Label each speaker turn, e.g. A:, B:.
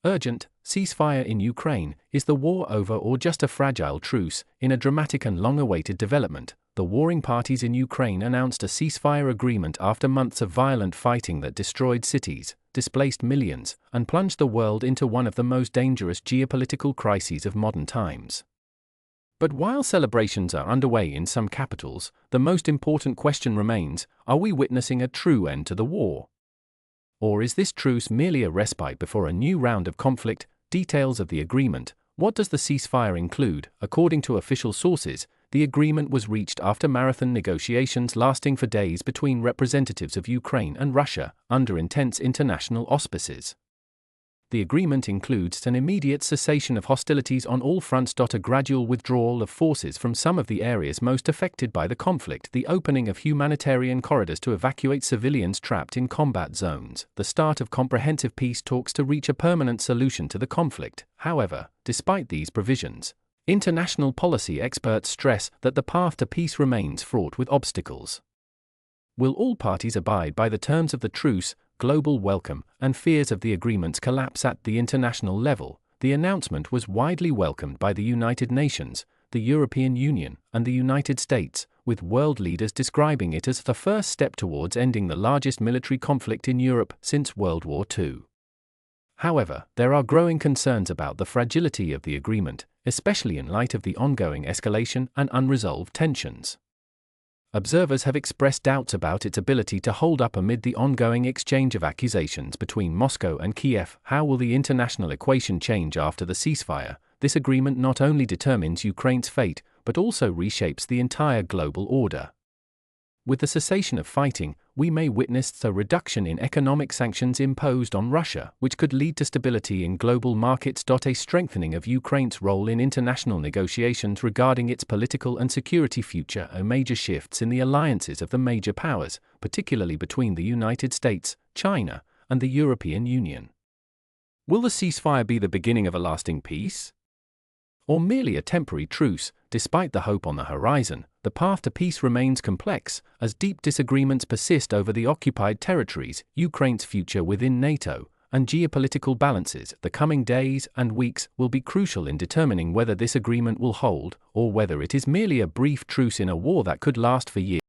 A: Urgent, ceasefire in Ukraine. Is the war over or just a fragile truce? In a dramatic and long-awaited development, the warring parties in Ukraine announced a ceasefire agreement after months of violent fighting that destroyed cities, displaced millions, and plunged the world into one of the most dangerous geopolitical crises of modern times. But while celebrations are underway in some capitals, the most important question remains: are we witnessing a true end to the war? Or is this truce merely a respite before a new round of conflict? Details of the agreement. What does the ceasefire include? According to official sources, the agreement was reached after marathon negotiations lasting for days between representatives of Ukraine and Russia, under intense international auspices. The agreement includes an immediate cessation of hostilities on all fronts, a gradual withdrawal of forces from some of the areas most affected by the conflict, the opening of humanitarian corridors to evacuate civilians trapped in combat zones, the start of comprehensive peace talks to reach a permanent solution to the conflict. However, despite these provisions, international policy experts stress that the path to peace remains fraught with obstacles. Will all parties abide by the terms of the truce? Global welcome and fears of the agreement's collapse at the international level. The announcement was widely welcomed by the United Nations, the European Union, and the United States, with world leaders describing it as the first step towards ending the largest military conflict in Europe since World War II. However, there are growing concerns about the fragility of the agreement, especially in light of the ongoing escalation and unresolved tensions. Observers have expressed doubts about its ability to hold up amid the ongoing exchange of accusations between Moscow and Kiev. How will the international equation change after the ceasefire? This agreement not only determines Ukraine's fate, but also reshapes the entire global order. With the cessation of fighting, we may witness a reduction in economic sanctions imposed on Russia, which could lead to stability in global markets. A strengthening of Ukraine's role in international negotiations regarding its political and security future. Major shifts in the alliances of the major powers, particularly between the United States, China, and the European Union. Will the ceasefire be the beginning of a lasting peace? Or merely a temporary truce? Despite the hope on the horizon, the path to peace remains complex, as deep disagreements persist over the occupied territories, Ukraine's future within NATO, and geopolitical balances. The coming days and weeks will be crucial in determining whether this agreement will hold, or whether it is merely a brief truce in a war that could last for years.